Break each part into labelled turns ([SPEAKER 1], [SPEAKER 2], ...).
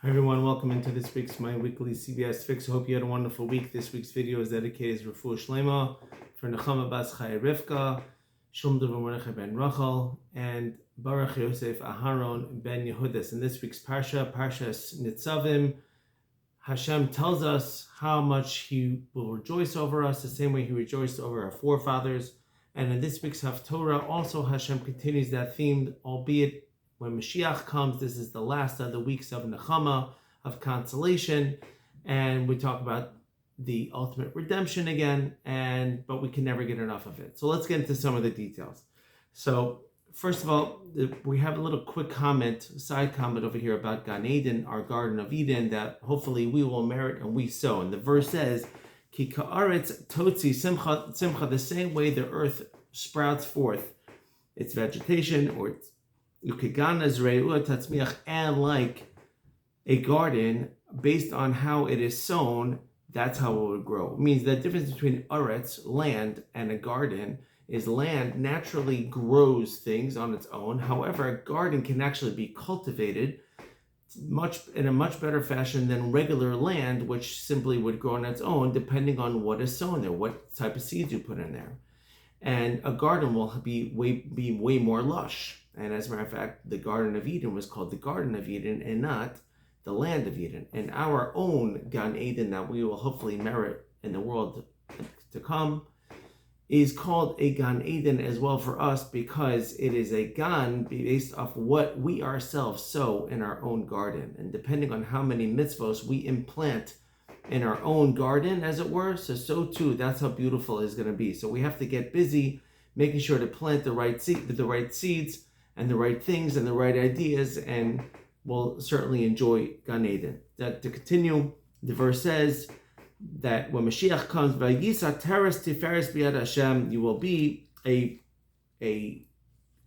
[SPEAKER 1] Hi everyone, welcome into this week's My Weekly CBS Fix. I hope you had a wonderful week. This week's video is dedicated to Refuah Shlema for Nechama Bas Chaya Rivka, Shum Dover Mordechai ben Rachel, and Baruch Yosef Aharon ben Yehudis. In this week's Parsha, Haftaras Nitzavim, Hashem tells us how much He will rejoice over us, the same way He rejoiced over our forefathers. And in this week's Haftorah, also Hashem continues that theme, albeit when Mashiach comes. This is the last of the weeks of Nechama, of consolation, and we talk about the ultimate redemption again, but we can never get enough of it. So let's get into some of the details. So first of all, we have a little quick side comment over here about Gan Eden, our Garden of Eden, that hopefully we will merit and we sow. And the verse says, Ki ka'aretz totzi simcha, the same way the earth sprouts forth its vegetation or its and like a garden, based on how it is sown, that's how it would grow. It means the difference between aretz, land, and a garden is land naturally grows things on its own. However, a garden can actually be cultivated in a much better fashion than regular land, which simply would grow on its own, depending on what is sown there, what type of seeds you put in there. And a garden will be way more lush. And as a matter of fact, the Garden of Eden was called the Garden of Eden and not the Land of Eden. And our own Gan Eden that we will hopefully merit in the world to come is called a Gan Eden as well for us, because it is a Gan based off what we ourselves sow in our own garden. And depending on how many mitzvos we implant in our own garden, as it were, so too, that's how beautiful it's going to be. So we have to get busy making sure to plant the right seeds and the right things and the right ideas, and we'll certainly enjoy Gan Eden. That to continue, the verse says that when Mashiach comes, Vayisa teres tiferes biyad Hashem, you will be a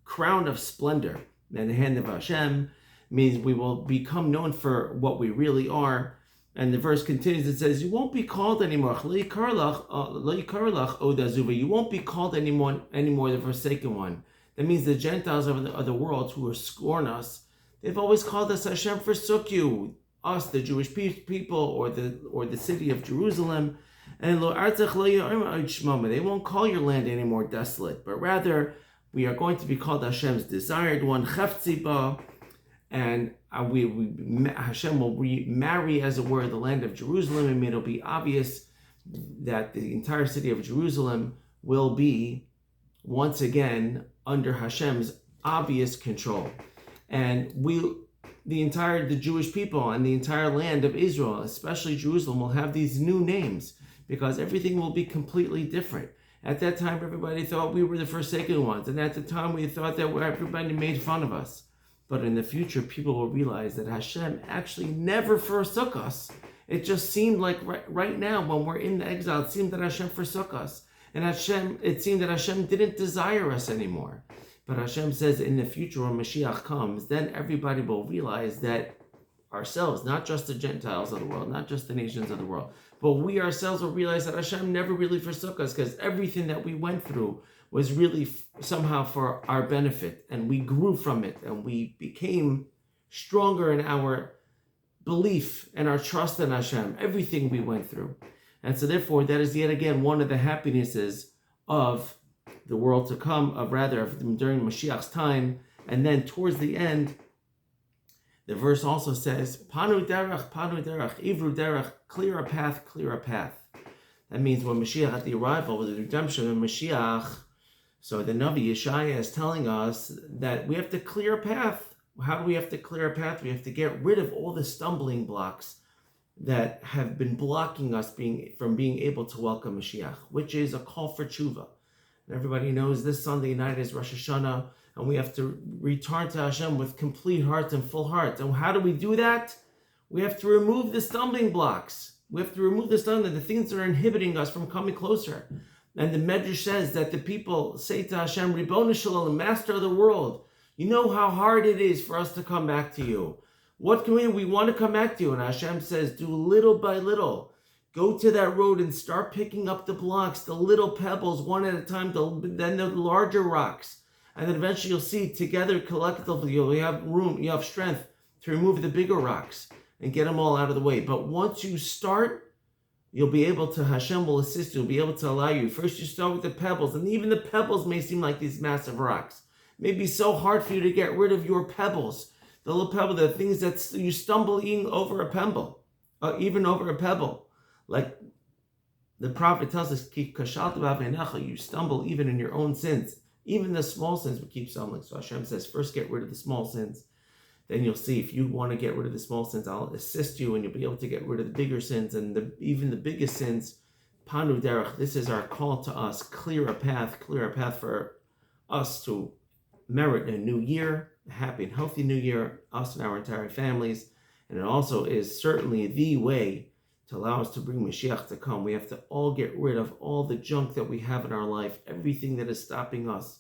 [SPEAKER 1] crown of splendor in the hand of Hashem. Means we will become known for what we really are. And the verse continues, it says, you won't be called anymore. You won't be called anymore the forsaken one. That means the Gentiles of the world who scorn us, they've always called us Hashem forsook you, us, the Jewish people, or the city of Jerusalem. And they won't call your land anymore desolate, but rather we are going to be called Hashem's desired one, and Hashem will remarry, as it were, the land of Jerusalem, and it'll be obvious that the entire city of Jerusalem will be once again under Hashem's obvious control. And the Jewish people and the entire land of Israel, especially Jerusalem, will have these new names, because everything will be completely different. At that time, everybody thought we were the forsaken ones, and at the time we thought that everybody made fun of us. But in the future, people will realize that Hashem actually never forsook us. It just seemed like right now, when we're in the exile, it seemed that Hashem forsook us. And it seemed that Hashem didn't desire us anymore. But Hashem says in the future, when Mashiach comes, then everybody will realize that ourselves, not just the Gentiles of the world, not just the nations of the world, but we ourselves will realize that Hashem never really forsook us, because everything that we went through was really somehow for our benefit, and we grew from it, and we became stronger in our belief and our trust in Hashem, everything we went through. And so therefore, that is yet again one of the happinesses of the world to come, during Mashiach's time. And then towards the end, the verse also says, Panu derech, ivru derech, clear a path, clear a path. That means when Mashiach, at the arrival of the redemption of Mashiach, so the Navi Yeshaya is telling us that we have to clear a path. How do we have to clear a path? We have to get rid of all the stumbling blocks that have been blocking us from being able to welcome Mashiach, which is a call for tshuva. And everybody knows this Sunday night is Rosh Hashanah, and we have to return to Hashem with complete hearts and full hearts. And how do we do that? We have to remove the stumbling blocks. We have to remove the things that are inhibiting us from coming closer. And the Medrash says that the people say to Hashem, Ribono Shel Olam, Master of the world, you know how hard it is for us to come back to you. What can we want to come back to you? And Hashem says, do little by little. Go to that road and start picking up the blocks, the little pebbles, one at a time, then the larger rocks. And then eventually you'll see together, collectively, you have room, you have strength to remove the bigger rocks. and get them all out of the way. But once you start, you'll be able to, Hashem will assist you, will be able to allow you. First you start with the pebbles, and even the pebbles may seem like these massive rocks. It may be so hard for you to get rid of your pebbles. The little pebble, the things that you stumble over a pebble, even over a pebble. Like the prophet tells us, you stumble even in your own sins. Even the small sins we keep stumbling. So Hashem says, first get rid of the small sins. Then you'll see, if you want to get rid of the small sins, I'll assist you, and you'll be able to get rid of the bigger sins, and even the biggest sins. Panu derech, this is our call to us. Clear a path for us to merit a new year, a happy and healthy new year, us and our entire families. And it also is certainly the way to allow us to bring Mashiach to come. We have to all get rid of all the junk that we have in our life, everything that is stopping us.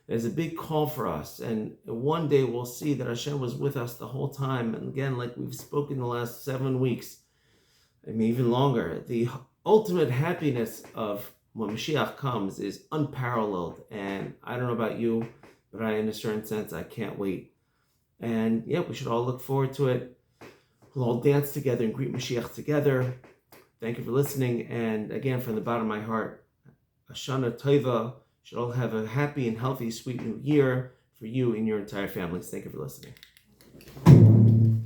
[SPEAKER 1] There's a big call for us, and one day we'll see that Hashem was with us the whole time. And again, like we've spoken the last 7 weeks, even longer, the ultimate happiness of when Mashiach comes is unparalleled. And I don't know about you, but in a certain sense, I can't wait. And yeah, we should all look forward to it. We'll all dance together and greet Mashiach together. Thank you for listening. And again, from the bottom of my heart, Hashana Tova. Should all have a happy and healthy, sweet new year for you and your entire families. Thank you for listening.